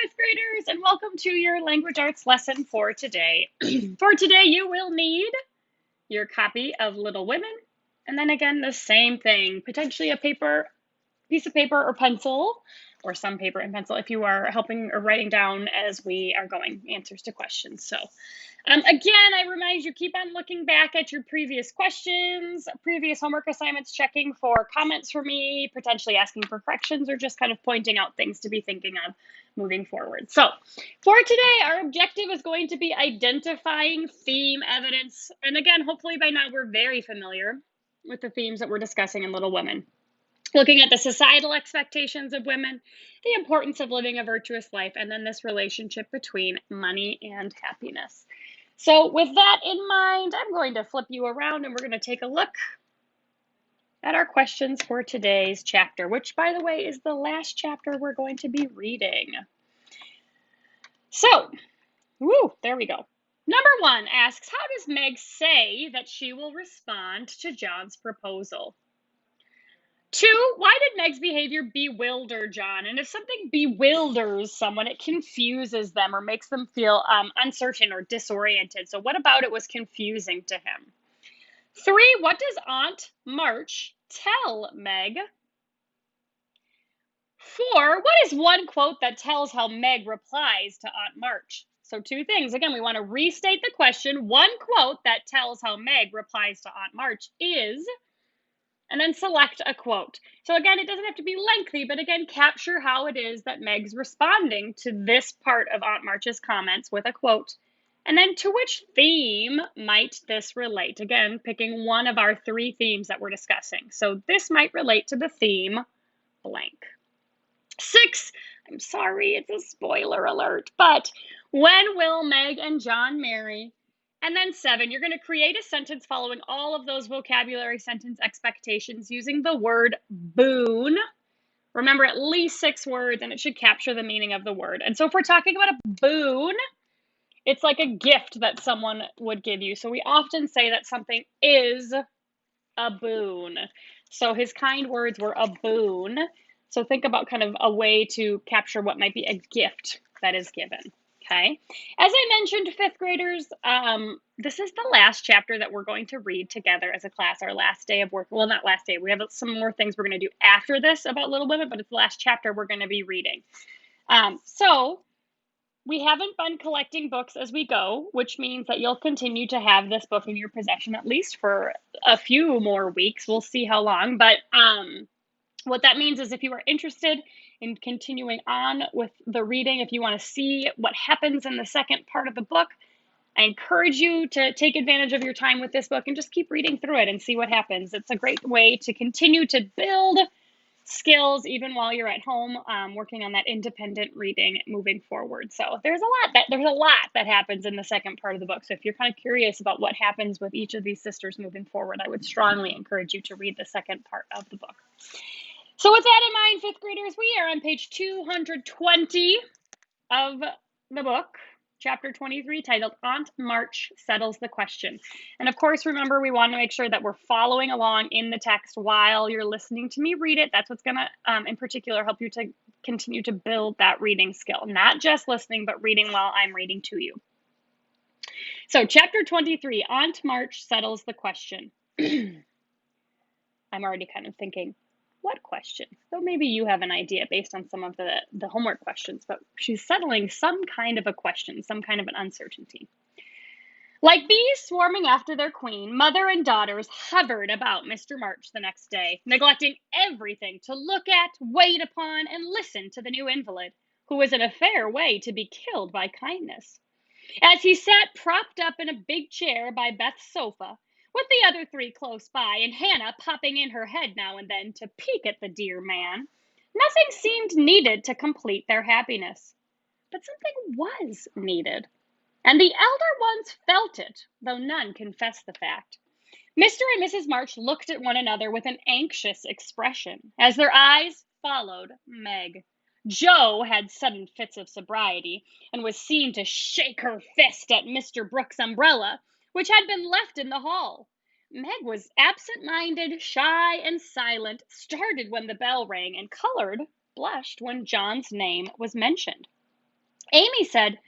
fifth graders, and welcome to your language arts lesson for today. For today, you will need your copy of Little Women, and then again, the same thing, potentially a piece of paper or pencil, or some paper and pencil if you are helping or writing down as we are going answers to questions. So again, I remind you, keep on looking back at your previous questions, previous homework assignments, checking for comments for me, potentially asking for corrections, or just kind of pointing out things to be thinking of moving forward. So for today, our objective is going to be identifying theme evidence. And again, hopefully by now we're very familiar with the themes that we're discussing in Little Women. Looking at the societal expectations of women, the importance of living a virtuous life, and then this relationship between money and happiness. So with that in mind, I'm going to flip you around and we're going to take a look at our questions for today's chapter, which, by the way, is the last chapter we're going to be reading. So, there we go. Number 1 asks, how does Meg say that she will respond to John's proposal? 2, why did Meg's behavior bewilder John? And if something bewilders someone, it confuses them or makes them feel uncertain or disoriented. So what about it was confusing to him? 3, what does Aunt March tell Meg? 4, what is one quote that tells how Meg replies to Aunt March? So 2 things. Again, we want to restate the question. One quote that tells how Meg replies to Aunt March is... and then select a quote. So again, it doesn't have to be lengthy, but again, capture how it is that Meg's responding to this part of Aunt March's comments with a quote. And then to which theme might this relate? Again, picking one of our 3 themes that we're discussing. So this might relate to the theme blank. 6, I'm sorry, it's a spoiler alert, but when will Meg and John marry? And then 7, you're going to create a sentence following all of those vocabulary sentence expectations using the word boon. Remember, at least 6 words, and it should capture the meaning of the word. And so if we're talking about a boon, it's like a gift that someone would give you. So we often say that something is a boon. So his kind words were a boon. So think about kind of a way to capture what might be a gift that is given. Okay. As I mentioned, 5th graders, this is the last chapter that we're going to read together as a class, our last day of work. Well, not last day. We have some more things we're going to do after this about Little Women, but it's the last chapter we're going to be reading. So we haven't been collecting books as we go, which means that you'll continue to have this book in your possession at least for a few more weeks. We'll see how long, but what that means is if you are interested in continuing on with the reading, if you want to see what happens in the second part of the book, I encourage you to take advantage of your time with this book and just keep reading through it and see what happens. It's a great way to continue to build skills even while you're at home working on that independent reading moving forward. So there's a lot that happens in the second part of the book. So if you're kind of curious about what happens with each of these sisters moving forward, I would strongly encourage you to read the second part of the book. So with that in mind, 5th graders, we are on page 220 of the book, chapter 23, titled Aunt March Settles the Question. And of course, remember, we want to make sure that we're following along in the text while you're listening to me read it. That's what's going to, in particular, help you to continue to build that reading skill. Not just listening, but reading while I'm reading to you. So chapter 23, Aunt March Settles the Question. I'm already kind of thinking, what question? So maybe you have an idea based on some of the homework questions, but she's settling some kind of a question, some kind of an uncertainty. Like bees swarming after their queen, mother and daughters hovered about Mr. March the next day, neglecting everything to look at, wait upon, and listen to the new invalid, who was in a fair way to be killed by kindness. As he sat propped up in a big chair by Beth's sofa, with the other 3 close by, and Hannah popping in her head now and then to peek at the dear man, nothing seemed needed to complete their happiness. But something was needed, and the elder ones felt it, though none confessed the fact. Mr. and Mrs. March looked at one another with an anxious expression, as their eyes followed Meg. Jo had sudden fits of sobriety, and was seen to shake her fist at Mr. Brooks' umbrella, which had been left in the hall. Meg was absent-minded, shy, and silent, started when the bell rang, and colored, blushed when John's name was mentioned. Amy said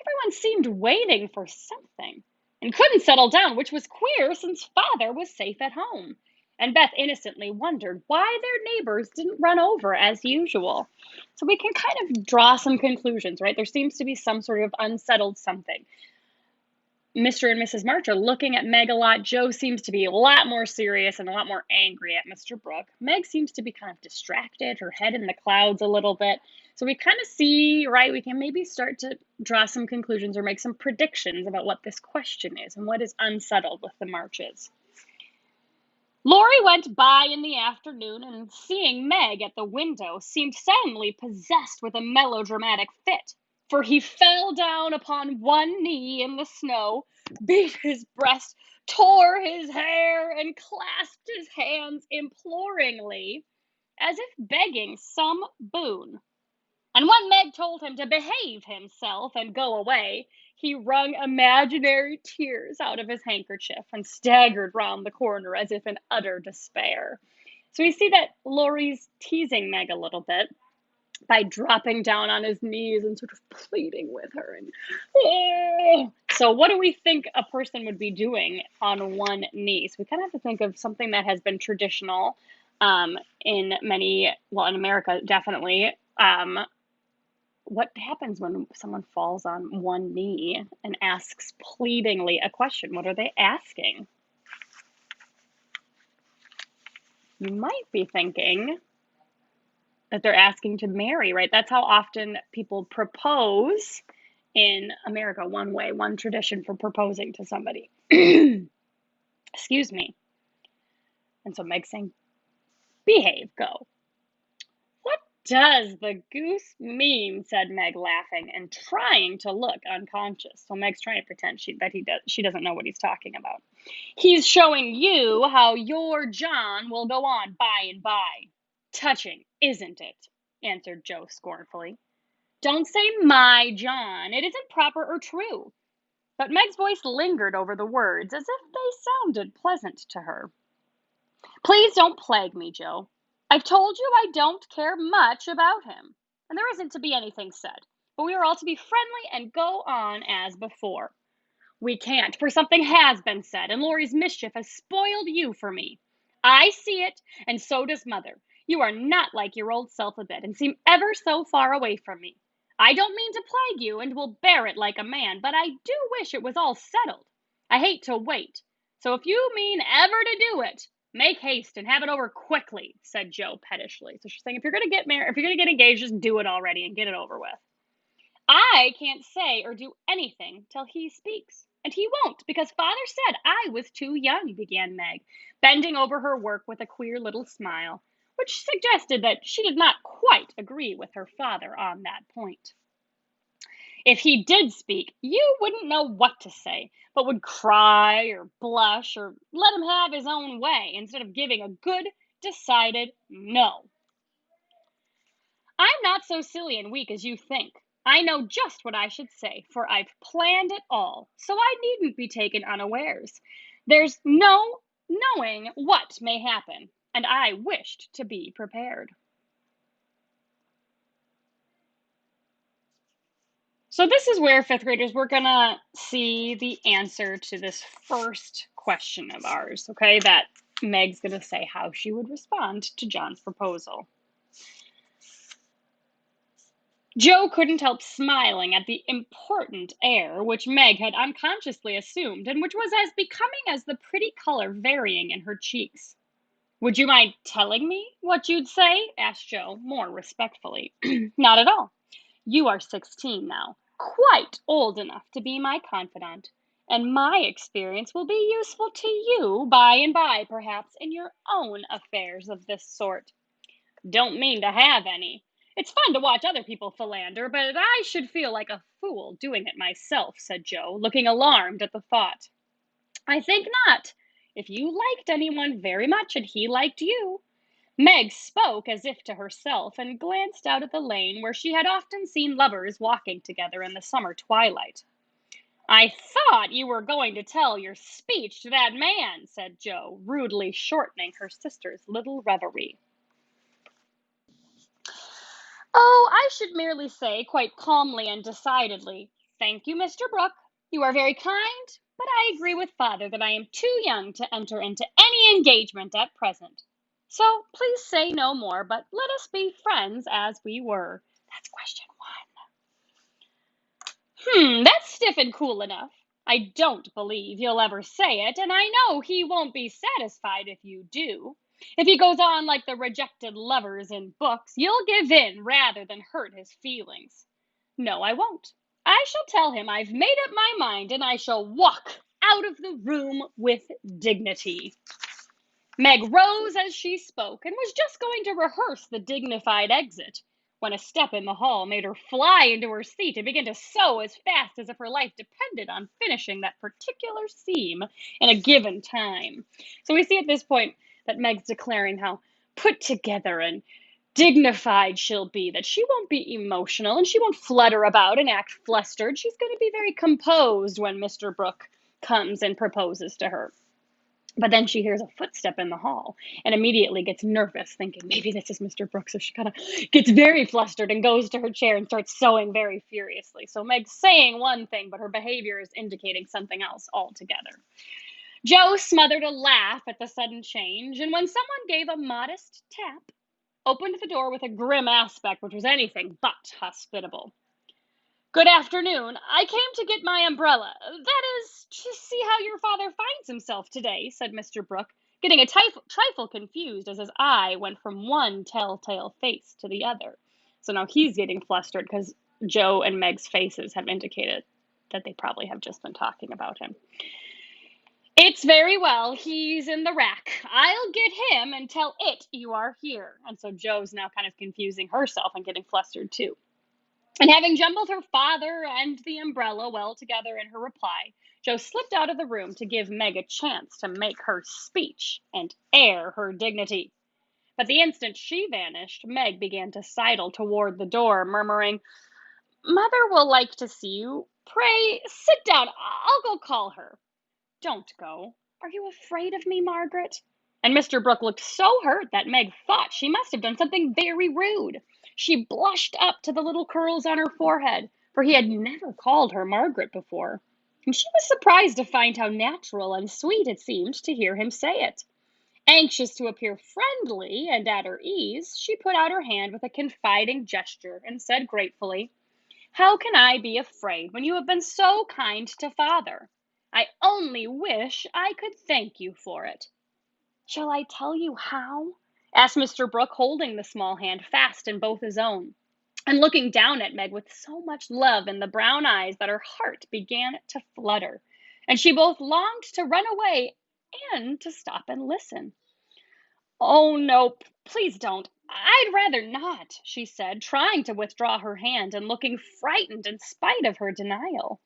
everyone seemed waiting for something and couldn't settle down, which was queer since Father was safe at home. And Beth innocently wondered why their neighbors didn't run over as usual. So we can kind of draw some conclusions, right? There seems to be some sort of unsettled something. Mr. and Mrs. March are looking at Meg a lot. Joe seems to be a lot more serious and a lot more angry at Mr. Brooke. Meg seems to be kind of distracted, her head in the clouds a little bit. So we kind of see, right, we can maybe start to draw some conclusions or make some predictions about what this question is and what is unsettled with the Marches. Laurie went by in the afternoon and, seeing Meg at the window, seemed suddenly possessed with a melodramatic fit, for he fell down upon one knee in the snow, beat his breast, tore his hair, and clasped his hands imploringly, as if begging some boon. And when Meg told him to behave himself and go away, he wrung imaginary tears out of his handkerchief and staggered round the corner as if in utter despair. So we see that Laurie's teasing Meg a little bit by dropping down on his knees and sort of pleading with her. And so what do we think a person would be doing on one knee? So we kind of have to think of something that has been traditional in many, well, in America, definitely. What happens when someone falls on one knee and asks pleadingly a question? What are they asking? You might be thinking that they're asking to marry, right? That's how often people propose in America, one way, one tradition for proposing to somebody. Excuse me. And so Meg's saying, behave, go. What does the goose mean? Said Meg, laughing and trying to look unconscious. So Meg's trying to pretend she doesn't know what he's talking about. He's showing you how your John will go on by and by. Touching, isn't it? Answered Joe scornfully. Don't say my John. It isn't proper or true. But Meg's voice lingered over the words as if they sounded pleasant to her. Please don't plague me, Joe. I've told you I don't care much about him, and there isn't to be anything said, but we are all to be friendly and go on as before. We can't, for something has been said, and Laurie's mischief has spoiled you for me. I see it, and so does Mother. You are not like your old self a bit, and seem ever so far away from me. I don't mean to plague you, and will bear it like a man, but I do wish it was all settled. I hate to wait, so if you mean ever to do it, make haste and have it over quickly, said Joe pettishly. So she's saying, if you're going to get married, if you're going to get engaged, just do it already and get it over with. I can't say or do anything till he speaks. And he won't, because Father said I was too young, began Meg, bending over her work with a queer little smile, which suggested that she did not quite agree with her father on that point. If he did speak, you wouldn't know what to say, but would cry or blush or let him have his own way instead of giving a good, decided no. I'm not so silly and weak as you think. I know just what I should say, for I've planned it all, so I needn't be taken unawares. There's no knowing what may happen, and I wished to be prepared. So this is where fifth graders, we're gonna see the answer to this first question of ours, okay? That Meg's gonna say how she would respond to John's proposal. Joe couldn't help smiling at the important air which Meg had unconsciously assumed, and which was as becoming as the pretty color varying in her cheeks. Would you mind telling me what you'd say? Asked Joe, more respectfully. Not at all. You are 16 now, quite old enough to be my confidant, and my experience will be useful to you by and by, perhaps, in your own affairs of this sort. Don't mean to have any. It's fun to watch other people philander, but I should feel like a fool doing it myself, said Joe, looking alarmed at the thought. I think not. If you liked anyone very much and he liked you. Meg spoke as if to herself, and glanced out at the lane where she had often seen lovers walking together in the summer twilight. I thought you were going to tell your speech to that man, said Joe, rudely shortening her sister's little reverie. Oh, I should merely say, quite calmly and decidedly, thank you, Mr. Brooke. You are very kind, but I agree with father that I am too young to enter into any engagement at present. So please say no more, but let us be friends as we were. That's question one. That's stiff and cool enough. I don't believe you'll ever say it, and I know he won't be satisfied if you do. If he goes on like the rejected lovers in books, you'll give in rather than hurt his feelings. No, I won't. I shall tell him I've made up my mind, and I shall walk out of the room with dignity. Meg rose as she spoke, and was just going to rehearse the dignified exit, when a step in the hall made her fly into her seat and begin to sew as fast as if her life depended on finishing that particular seam in a given time. So we see at this point that Meg's declaring how put together and dignified she'll be, that she won't be emotional and she won't flutter about and act flustered. She's going to be very composed when Mr. Brooke comes and proposes to her. But then she hears a footstep in the hall and immediately gets nervous, thinking maybe this is Mr. Brooks. So she kind of gets very flustered and goes to her chair and starts sewing very furiously. So Meg's saying one thing, but her behavior is indicating something else altogether. Joe smothered a laugh at the sudden change, and when someone gave a modest tap, opened the door with a grim aspect which was anything but hospitable. Good afternoon. I came to get my umbrella. That is, to see how your father finds himself today, said Mr. Brooke, getting a trifle confused as his eye went from one telltale face to the other. So now he's getting flustered because Joe and Meg's faces have indicated that they probably have just been talking about him. It's very well. He's in the rack. I'll get him and tell it you are here. And so Joe's now kind of confusing herself and getting flustered too. And having jumbled her father and the umbrella well together in her reply, Jo slipped out of the room to give Meg a chance to make her speech and air her dignity. But the instant she vanished, Meg began to sidle toward the door, murmuring, Mother will like to see you. Pray, sit down. I'll go call her. Don't go. Are you afraid of me, Margaret? And Mr. Brooke looked so hurt that Meg thought she must have done something very rude. She blushed up to the little curls on her forehead, for he had never called her Margaret before, and she was surprised to find how natural and sweet it seemed to hear him say it. Anxious to appear friendly and at her ease, she put out her hand with a confiding gesture and said gratefully, How can I be afraid when you have been so kind to father? I only wish I could thank you for it. Shall I tell you how? Asked Mr. Brooke, holding the small hand fast in both his own, and looking down at Meg with so much love in the brown eyes that her heart began to flutter, and she both longed to run away and to stop and listen. Oh, no, please don't. I'd rather not, she said, trying to withdraw her hand and looking frightened in spite of her denial.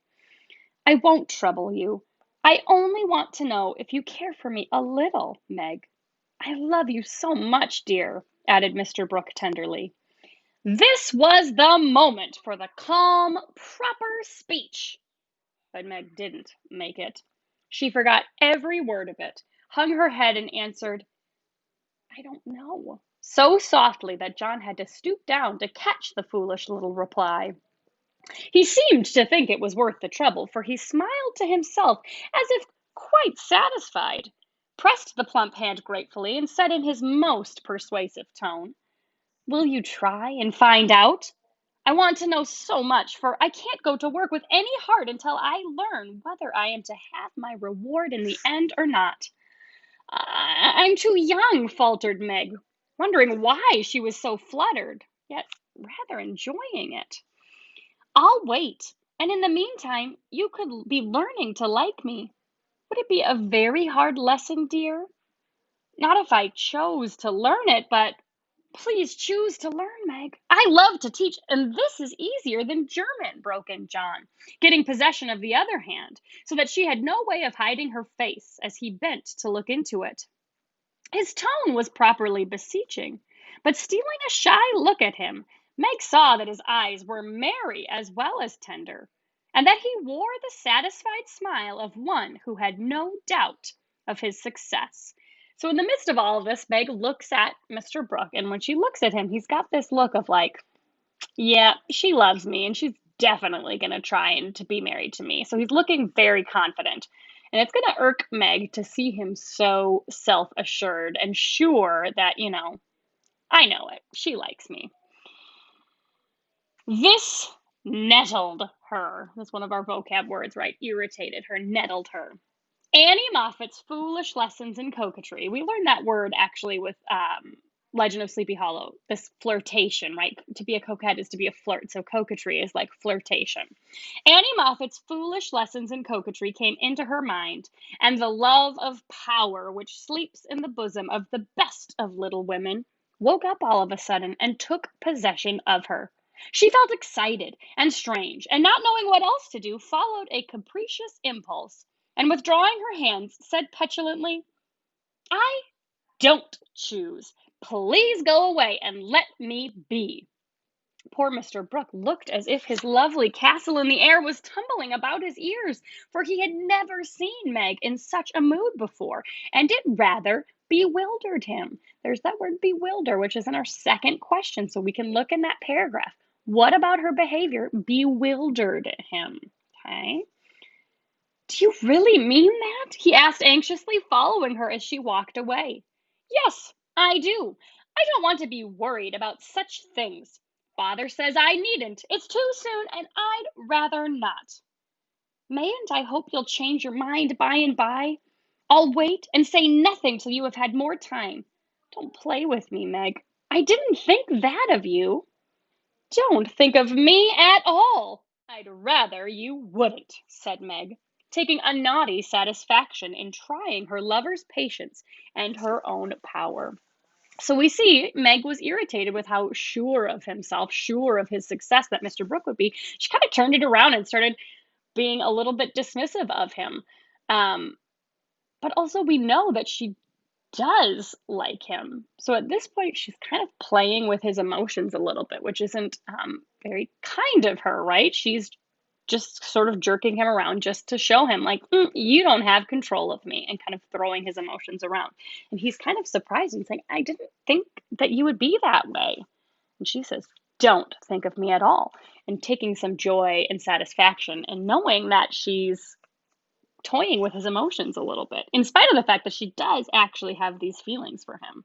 I won't trouble you. I only want to know if you care for me a little, Meg. I love you so much, dear, added Mr. Brooke tenderly. This was the moment for the calm, proper speech. But Meg didn't make it. She forgot every word of it, hung her head, and answered, I don't know, so softly that John had to stoop down to catch the foolish little reply. He seemed to think it was worth the trouble, for he smiled to himself as if quite satisfied, pressed the plump hand gratefully, and said in his most persuasive tone, Will you try and find out? I want to know so much, for I can't go to work with any heart until I learn whether I am to have my reward in the end or not. I'm too young, faltered Meg, wondering why she was so fluttered, yet rather enjoying it. I'll wait, and in the meantime, you could be learning to like me. Would it be a very hard lesson, dear? Not if I chose to learn it, but please choose to learn, Meg. I love to teach, and this is easier than German, broke in John, getting possession of the other hand, so that she had no way of hiding her face as he bent to look into it. His tone was properly beseeching, but stealing a shy look at him, Meg saw that his eyes were merry as well as tender, and that he wore the satisfied smile of one who had no doubt of his success. So in the midst of all of this, Meg looks at Mr. Brooke, and when she looks at him, he's got this look of like, Yeah, she loves me and she's definitely going to try and to be married to me. So he's looking very confident. And it's going to irk Meg to see him so self-assured and sure that, I know it. She likes me. This nettled her. That's one of our vocab words, right? Irritated her, nettled her. Annie Moffat's foolish lessons in coquetry. We learned that word actually with Legend of Sleepy Hollow. This flirtation, right? To be a coquette is to be a flirt. So coquetry is like flirtation. Annie Moffat's foolish lessons in coquetry came into her mind, and the love of power which sleeps in the bosom of the best of little women woke up all of a sudden and took possession of her. She felt excited and strange, and not knowing what else to do, followed a capricious impulse and withdrawing her hands, said petulantly, I don't choose. Please go away and let me be. Poor Mr. Brooke looked as if his lovely castle in the air was tumbling about his ears, for he had never seen Meg in such a mood before, and it rather bewildered him. There's that word bewilder, which is in our second question, so we can look in that paragraph. What about her behavior bewildered him? Okay. Do you really mean that? He asked anxiously, following her as she walked away. Yes, I do. I don't want to be worried about such things. Father says I needn't. It's too soon, and I'd rather not. Mayn't I hope you'll change your mind by and by? I'll wait and say nothing till you have had more time. Don't play with me, Meg. I didn't think that of you. Don't think of me at all. I'd rather you wouldn't, said Meg, taking a naughty satisfaction in trying her lover's patience and her own power. So we see Meg was irritated with how sure of himself, sure of his success that Mr. Brooke would be. She kind of turned it around and started being a little bit dismissive of him. Um, but also, we know that she does like him. So at this point, she's kind of playing with his emotions a little bit, which isn't very kind of her, right? She's just sort of jerking him around just to show him, like, you don't have control of me, and kind of throwing his emotions around. And he's kind of surprised and saying, I didn't think that you would be that way. And she says, don't think of me at all. And taking some joy and satisfaction and knowing that she's toying with his emotions a little bit, in spite of the fact that she does actually have these feelings for him.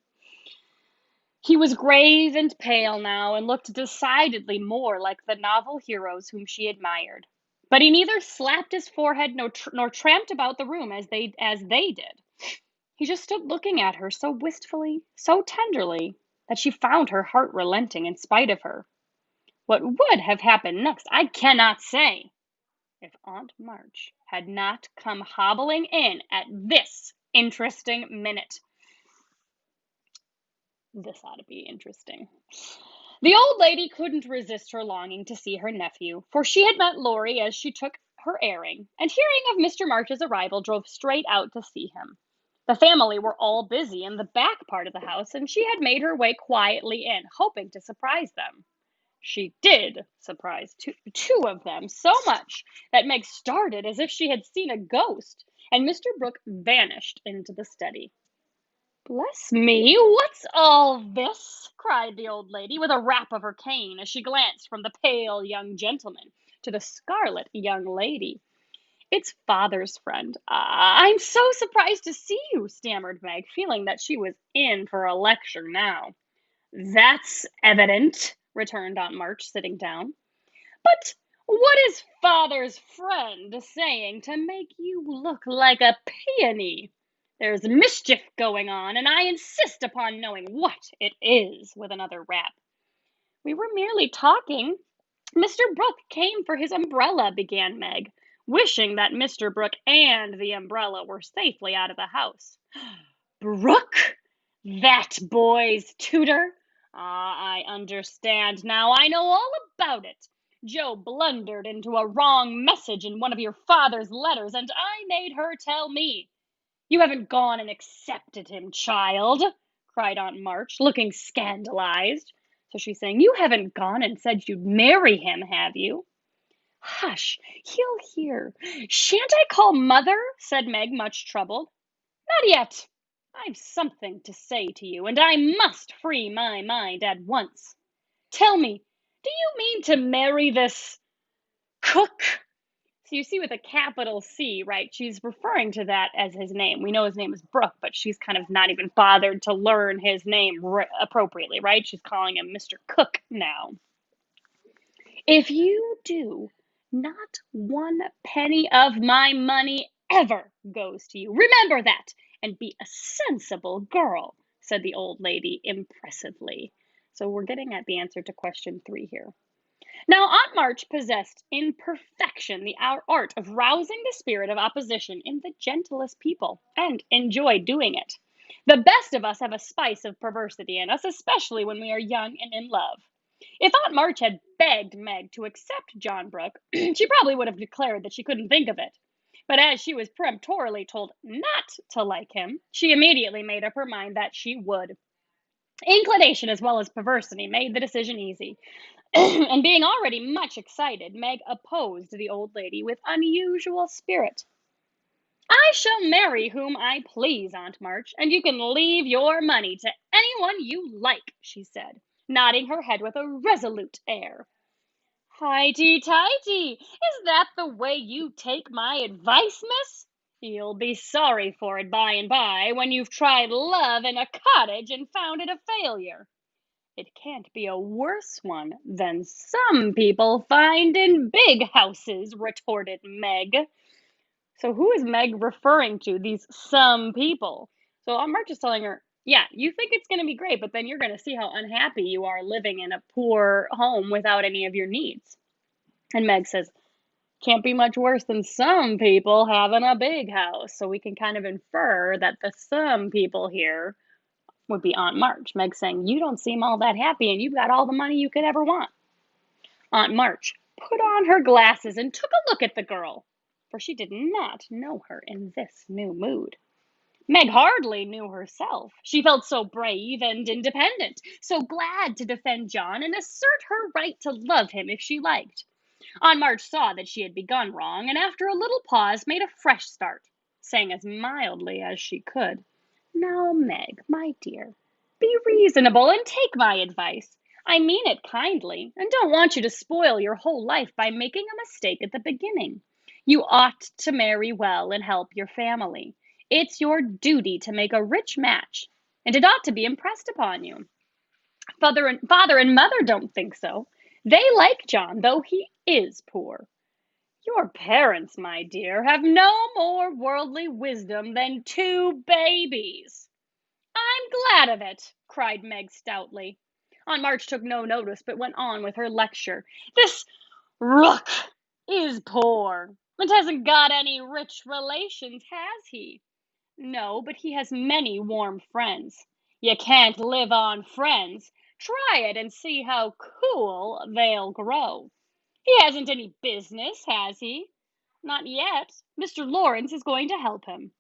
He was grave and pale now, and looked decidedly more like the novel heroes whom she admired. But he neither slapped his forehead nor tramped about the room as they did. He just stood looking at her so wistfully, so tenderly, that she found her heart relenting in spite of her. What would have happened next, I cannot say, if Aunt March had not come hobbling in at this interesting minute. This ought to be interesting. The old lady couldn't resist her longing to see her nephew, for she had met Laurie as she took her airing, and hearing of Mr. March's arrival, drove straight out to see him. The family were all busy in the back part of the house, and she had made her way quietly in, hoping to surprise them. She did surprise two of them so much that Meg started as if she had seen a ghost, and Mr. Brooke vanished into the study. Bless me, what's all this? Cried the old lady, with a rap of her cane, as she glanced from the pale young gentleman to the scarlet young lady. It's father's friend. I'm so surprised to see you, stammered Meg, feeling that she was in for a lecture now. That's evident, returned Aunt March, sitting down. But what is father's friend saying to make you look like a peony? There's mischief going on, and I insist upon knowing what it is, with another rap. We were merely talking. Mr. Brooke came for his umbrella, began Meg, wishing that Mr. Brooke and the umbrella were safely out of the house. Brooke? That boy's tutor? Ah, I understand now. I know all about it. Joe blundered into a wrong message in one of your father's letters, and I made her tell me. You haven't gone and accepted him, child, cried Aunt March, looking scandalized. So she's saying, you haven't gone and said you'd marry him, have you? Hush, he'll hear. Shan't I call mother? Said Meg, much troubled. Not yet. I've something to say to you, and I must free my mind at once. Tell me, Do you mean to marry this cook? So you see with a capital C, right? She's referring to that as his name. We know his name is Brooke, but she's kind of not even bothered to learn his name appropriately, right? She's calling him Mr. Cook now. If you do, not one penny of my money ever goes to you. Remember that, and be a sensible girl, said the old lady impressively. So we're getting at the answer to question 3 here. Now, Aunt March possessed in perfection the art of rousing the spirit of opposition in the gentlest people, and enjoyed doing it. The best of us have a spice of perversity in us, especially when we are young and in love. If Aunt March had begged Meg to accept John Brooke, she probably would have declared that she couldn't think of it. But as she was peremptorily told not to like him, she immediately made up her mind that she would. Inclination as well as perversity made the decision easy. And being already much excited, Meg opposed the old lady with unusual spirit. I shall marry whom I please, Aunt March, and you can leave your money to anyone you like, she said, nodding her head with a resolute air. Highty-tighty! Is that the way you take my advice, miss? You'll be sorry for it by and by, when you've tried love in a cottage and found it a failure. It can't be a worse one than some people find in big houses, retorted Meg. So who is Meg referring to, these some people? So Mark is telling her, yeah, you think it's going to be great, but then you're going to see how unhappy you are living in a poor home without any of your needs. And Meg says, can't be much worse than some people having a big house. So we can kind of infer that the some people here would be Aunt March. Meg saying, you don't seem all that happy and you've got all the money you could ever want. Aunt March put on her glasses and took a look at the girl, for she did not know her in this new mood. Meg hardly knew herself. She felt so brave and independent, so glad to defend John and assert her right to love him if she liked. Aunt March saw that she had begun wrong, and after a little pause made a fresh start, saying as mildly as she could, now, Meg, my dear, be reasonable and take my advice. I mean it kindly, and don't want you to spoil your whole life by making a mistake at the beginning. You ought to marry well and help your family. It's your duty to make a rich match, and it ought to be impressed upon you. Father and mother don't think so. They like John, though he is poor. Your parents, my dear, have no more worldly wisdom than 2 babies. I'm glad of it, cried Meg stoutly. Aunt March took no notice, but went on with her lecture. This Rook is poor, and hasn't got any rich relations, has he? No, but he has many warm friends. You can't live on friends. Try it and see how cool they'll grow. He hasn't any business, has he? Not yet. Mr. Lawrence is going to help him.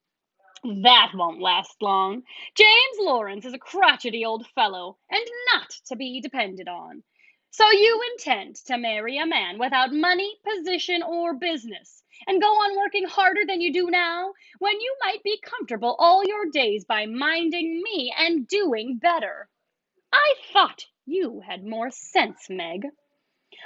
That won't last long. James Lawrence is a crotchety old fellow, and not to be depended on. So you intend to marry a man without money, position, or business, and go on working harder than you do now, when you might be comfortable all your days by minding me and doing better. I thought you had more sense, Meg.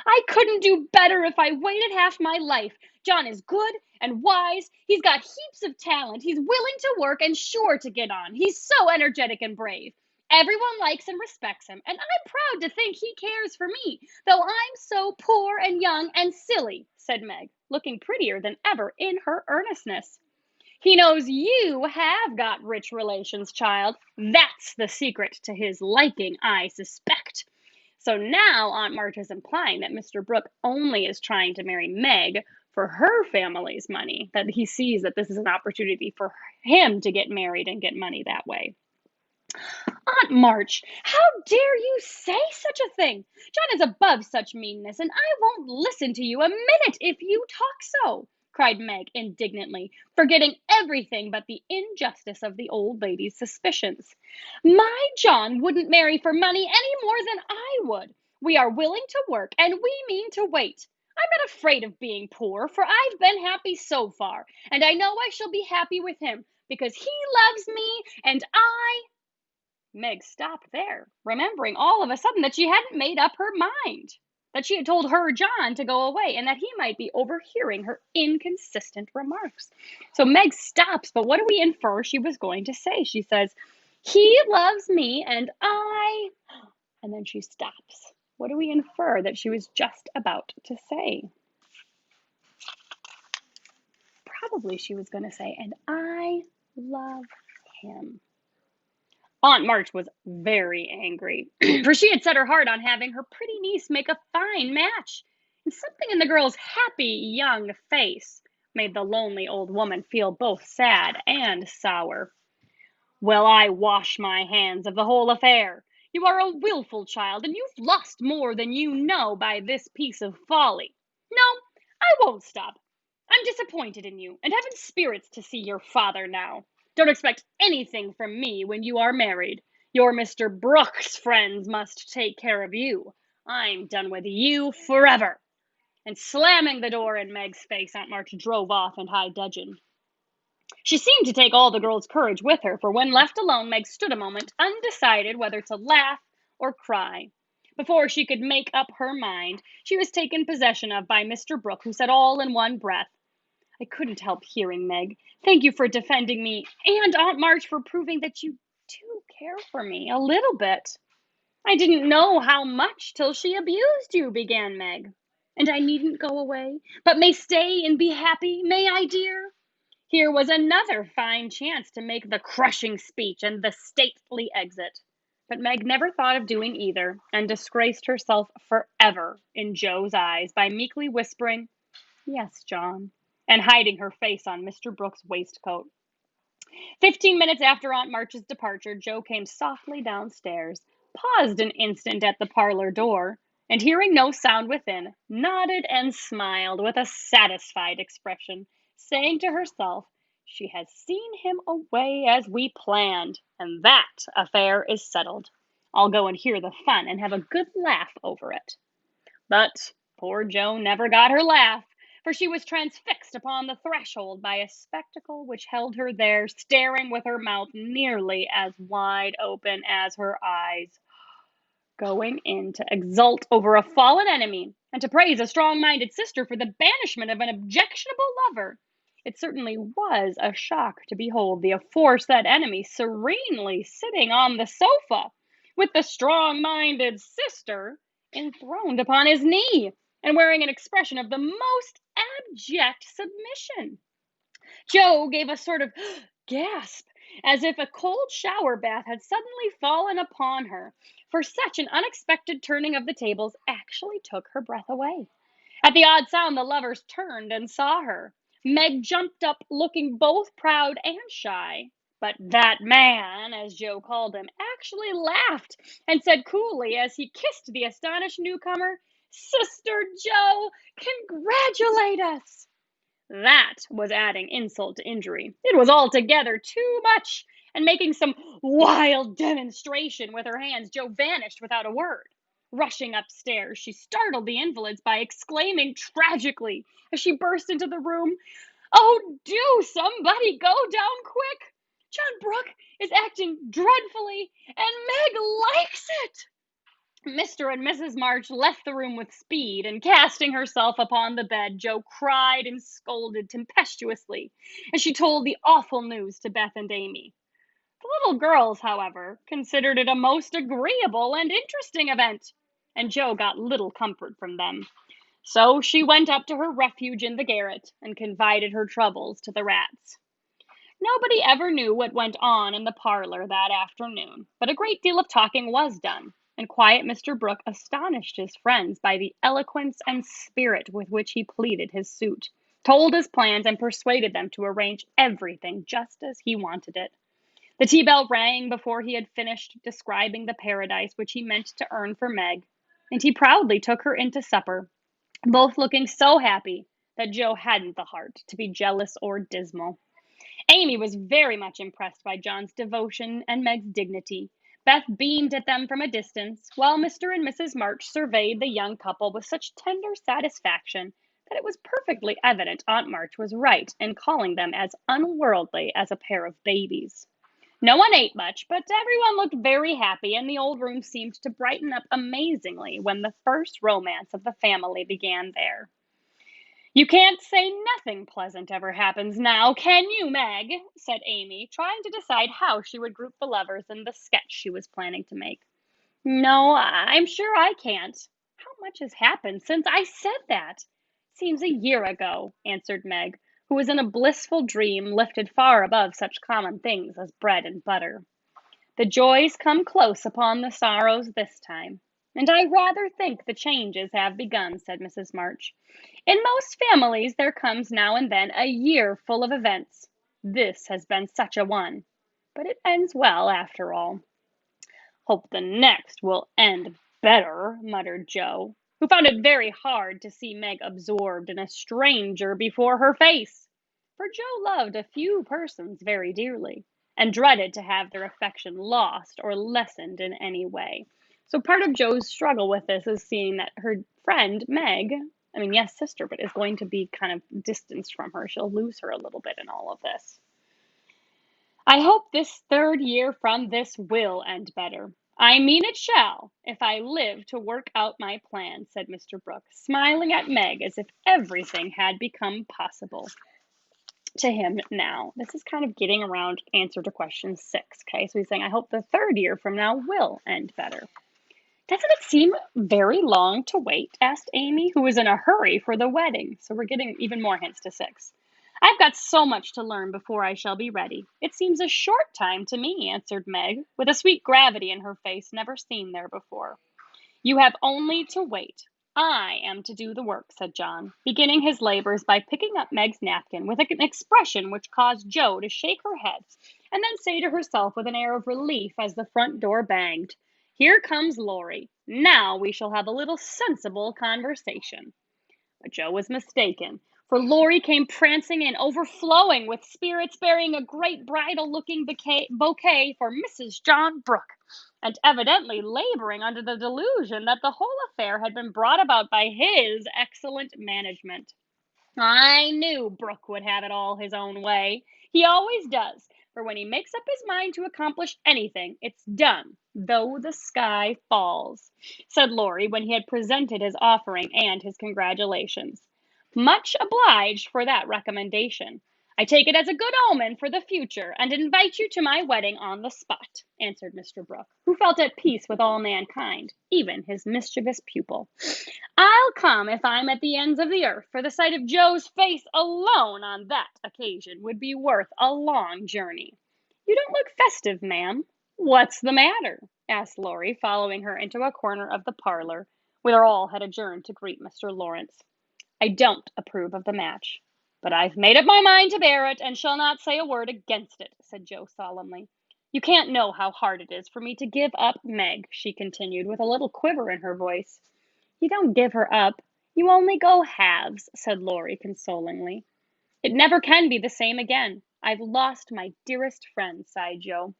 I couldn't do better if I waited half my life. John is good and wise. He's got heaps of talent. He's willing to work and sure to get on. He's so energetic and brave. Everyone likes and respects him, and I'm proud to think he cares for me, though I'm so poor and young and silly, said Meg, looking prettier than ever in her earnestness. He knows you have got rich relations, child. That's the secret to his liking, I suspect. So now Aunt March is implying that Mr. Brooke only is trying to marry Meg for her family's money, that he sees that this is an opportunity for him to get married and get money that way. Aunt March, how dare you say such a thing? John is above such meanness, and I won't listen to you a minute if you talk so, cried Meg indignantly, forgetting everything but the injustice of the old lady's suspicions. My John wouldn't marry for money any more than I would. We are willing to work, and we mean to wait. I'm not afraid of being poor, for I've been happy so far, and I know I shall be happy with him, because he loves me, and I... Meg stopped there, remembering all of a sudden that she hadn't made up her mind. that she had told her, John, to go away and that he might be overhearing her inconsistent remarks. So Meg stops, but what do we infer she was going to say? She says, "He loves me and I," and then she stops. What do we infer that she was just about to say? Probably she was going to say, "And I love him." Aunt March was very angry, for she had set her heart on having her pretty niece make a fine match, and something in the girl's happy young face made the lonely old woman feel both sad and sour. "Well, I wash my hands of the whole affair. You are a wilful child, and you've lost more than you know by this piece of folly. No, I won't stop. I'm disappointed in you, and haven't spirits to see your father now. Don't expect anything from me when you are married. Your Mr. Brooks friends must take care of you. I'm done with you forever." And slamming the door in Meg's face, Aunt March drove off in high dudgeon. She seemed to take all the girl's courage with her, for when left alone, Meg stood a moment, undecided whether to laugh or cry. Before she could make up her mind, she was taken possession of by Mr. Brooke, who said all in one breath, "I couldn't help hearing, Meg. Thank you for defending me, and Aunt March for proving that you do care for me, a little bit." "I didn't know how much till she abused you," began Meg. "And I needn't go away, but may stay and be happy, may I, dear?" Here was another fine chance to make the crushing speech and the stately exit. But Meg never thought of doing either, and disgraced herself forever in Joe's eyes by meekly whispering, "Yes, John," and hiding her face on Mr. Brooks' waistcoat. 15 minutes after Aunt March's departure, Joe came softly downstairs, paused an instant at the parlor door, and hearing no sound within, nodded and smiled with a satisfied expression, saying to herself, "She has seen him away as we planned, and that affair is settled. I'll go and hear the fun and have a good laugh over it." But poor Joe never got her laugh, for she was transfixed upon the threshold by a spectacle which held her there, staring with her mouth nearly as wide open as her eyes. Going in to exult over a fallen enemy, and to praise a strong-minded sister for the banishment of an objectionable lover, it certainly was a shock to behold the aforesaid enemy serenely sitting on the sofa, with the strong-minded sister enthroned upon his knee, and wearing an expression of the most abject submission. Joe gave a sort of gasp, as if a cold shower bath had suddenly fallen upon her, for such an unexpected turning of the tables actually took her breath away. At the odd sound, the lovers turned and saw her. Meg jumped up, looking both proud and shy. But that man, as Joe called him, actually laughed and said coolly, as he kissed the astonished newcomer, "Sister Joe, congratulate us." That was adding insult to injury. It was altogether too much, and making some wild demonstration with her hands, Jo vanished without a word. Rushing upstairs, she startled the invalids by exclaiming tragically as she burst into the room, "Oh, do somebody go down quick! John Brooke is acting dreadfully, and Meg likes it!" Mr. and Mrs. March left the room with speed, and casting herself upon the bed, Jo cried and scolded tempestuously as she told the awful news to Beth and Amy. The little girls, however, considered it a most agreeable and interesting event, and Jo got little comfort from them. So she went up to her refuge in the garret and confided her troubles to the rats. Nobody ever knew what went on in the parlor that afternoon, but a great deal of talking was done, and quiet Mr. Brooke astonished his friends by the eloquence and spirit with which he pleaded his suit, told his plans, and persuaded them to arrange everything just as he wanted it. The tea bell rang before he had finished describing the paradise which he meant to earn for Meg, and he proudly took her into supper, both looking so happy that Jo hadn't the heart to be jealous or dismal. Amy was very much impressed by John's devotion and Meg's dignity. Beth beamed at them from a distance, while Mr. and Mrs. March surveyed the young couple with such tender satisfaction that it was perfectly evident Aunt March was right in calling them as unworldly as a pair of babies. No one ate much, but everyone looked very happy, and the old room seemed to brighten up amazingly when the first romance of the family began there. "You can't say nothing pleasant ever happens now, can you, Meg?" said Amy, trying to decide how she would group the lovers in the sketch she was planning to make. "No, I'm sure I can't. How much has happened since I said that?" "Seems a year ago," answered Meg, who was in a blissful dream lifted far above such common things as bread and butter. "The joys come close upon the sorrows this time, and I rather think the changes have begun," said Mrs. March. "In most families there comes now and then a year full of events. This has been such a one, but it ends well after all." "Hope the next will end better," muttered Joe, who found it very hard to see Meg absorbed in a stranger before her face, for Joe loved a few persons very dearly, and dreaded to have their affection lost or lessened in any way. So part of Joe's struggle with this is seeing that her friend Meg, I mean, yes, sister, but is going to be kind of distanced from her. She'll lose her a little bit in all of this. "I hope this third year from this will end better. I mean it shall, if I live to work out my plan," said Mr. Brooke, smiling at Meg as if everything had become possible to him now. This is kind of getting around answer to question 6. Okay, so he's saying, "I hope the third year from now will end better." "Doesn't it seem very long to wait?" asked Amy, who was in a hurry for the wedding. So we're getting even more hints to 6. "I've got so much to learn before I shall be ready. It seems a short time to me," answered Meg, with a sweet gravity in her face never seen there before. "You have only to wait. I am to do the work," said John, beginning his labors by picking up Meg's napkin with an expression which caused Jo to shake her head and then say to herself with an air of relief as the front door banged, "Here comes Laurie. Now we shall have a little sensible conversation." But Jo was mistaken, for Laurie came prancing in, overflowing with spirits, bearing a great bridal-looking bouquet for Mrs. John Brooke, and evidently laboring under the delusion that the whole affair had been brought about by his excellent management. "I knew Brooke would have it all his own way. He always does, for when he makes up his mind to accomplish anything, it's done, though the sky falls," said Laurie when he had presented his offering and his congratulations. "Much obliged for that recommendation. I take it as a good omen for the future, and invite you to my wedding on the spot," answered Mr. Brooke, who felt at peace with all mankind, even his mischievous pupil. "I'll come if I'm at the ends of the earth, for the sight of Joe's face alone on that occasion would be worth a long journey. You don't look festive, ma'am. What's the matter?" asked Laurie, following her into a corner of the parlor, where all had adjourned to greet Mr. Lawrence. "I don't approve of the match, but I've made up my mind to bear it, and shall not say a word against it," said Joe solemnly. "You can't know how hard it is for me to give up Meg," she continued, with a little quiver in her voice. "You don't give her up. You only go halves," said Laurie consolingly. "It never can be the same again. I've lost my dearest friend," sighed Joe.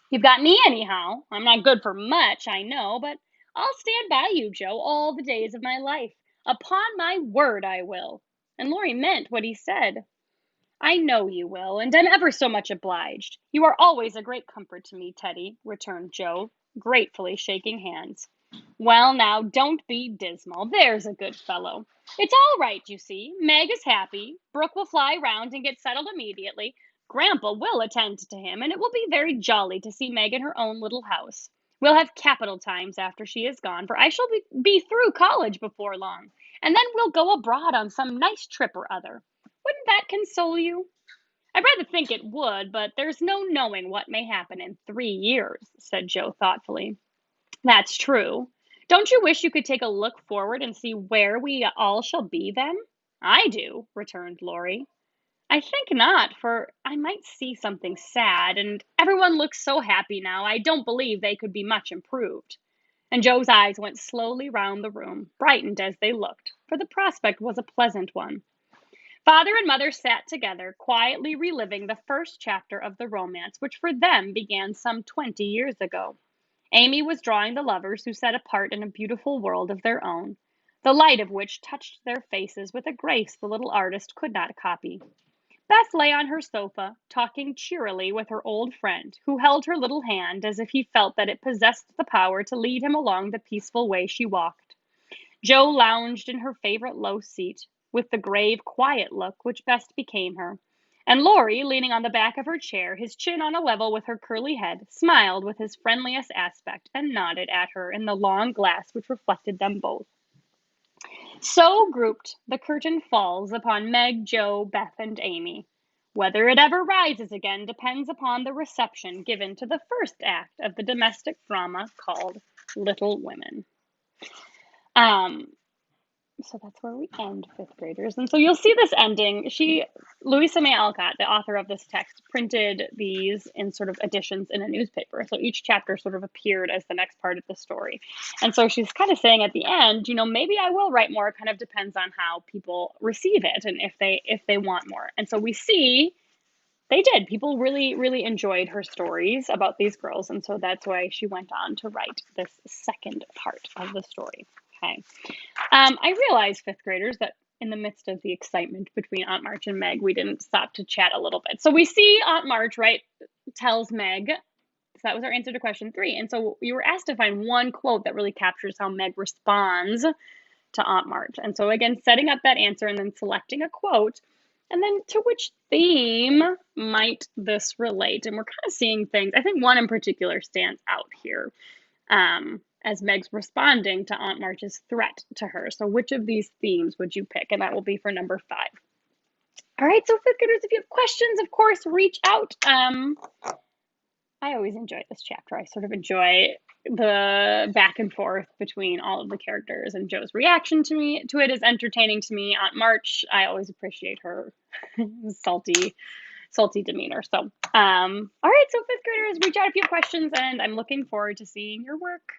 "You've got me anyhow. I'm not good for much, I know, but I'll stand by you, Joe, all the days of my life. Upon my word, I will." And Laurie meant what he said. "I know you will, and I'm ever so much obliged. You are always a great comfort to me, Teddy," returned Joe, gratefully shaking hands. "Well, now, don't be dismal, there's a good fellow. It's all right, you see. Meg is happy. Brooke will fly round and get settled immediately. Grandpa will attend to him, and it will be very jolly to see Meg in her own little house. We'll have capital times after she is gone, for I shall be through college before long, and then we'll go abroad on some nice trip or other. Wouldn't that console you?" "I'd rather think it would, but there's no knowing what may happen in 3 years," said Joe thoughtfully. "That's true. Don't you wish you could take a look forward and see where we all shall be then?" "I do," returned Laurie. "I think not, for I might see something sad, and everyone looks so happy now, I don't believe they could be much improved." And Joe's eyes went slowly round the room, brightened as they looked, for the prospect was a pleasant one. Father and mother sat together, quietly reliving the first chapter of the romance, which for them began some 20 years ago. Amy was drawing the lovers who sat apart in a beautiful world of their own, the light of which touched their faces with a grace the little artist could not copy. Beth lay on her sofa, talking cheerily with her old friend, who held her little hand as if he felt that it possessed the power to lead him along the peaceful way she walked. Jo lounged in her favorite low seat, with the grave, quiet look which best became her. And Laurie, leaning on the back of her chair, his chin on a level with her curly head, smiled with his friendliest aspect and nodded at her in the long glass which reflected them both. So grouped, the curtain falls upon Meg, Jo, Beth, and Amy. Whether it ever rises again depends upon the reception given to the first act of the domestic drama called Little Women. So that's where we end fifth graders. And so you'll see this ending. Louisa May Alcott, the author of this text, printed these in sort of editions in a newspaper. So each chapter sort of appeared as the next part of the story. And so she's kind of saying at the end, maybe I will write more. It kind of depends on how people receive it and if they want more. And so we see they did. People really, really enjoyed her stories about these girls. And so that's why she went on to write this second part of the story. Okay. I realized, fifth graders, that in the midst of the excitement between Aunt March and Meg, we didn't stop to chat a little bit. So we see Aunt March, right, tells Meg, so that was our answer to question 3. And so you were asked to find one quote that really captures how Meg responds to Aunt March. And so again, setting up that answer and then selecting a quote, and then to which theme might this relate? And we're kind of seeing things. I think one in particular stands out here. As Meg's responding to Aunt March's threat to her. So which of these themes would you pick? And that will be for number 5. All right, so fifth graders, if you have questions, of course, reach out. I always enjoy this chapter. I sort of enjoy the back and forth between all of the characters, and Jo's reaction to it is entertaining to me. Aunt March, I always appreciate her salty demeanor. So, all right, so fifth graders, reach out if you have questions, and I'm looking forward to seeing your work.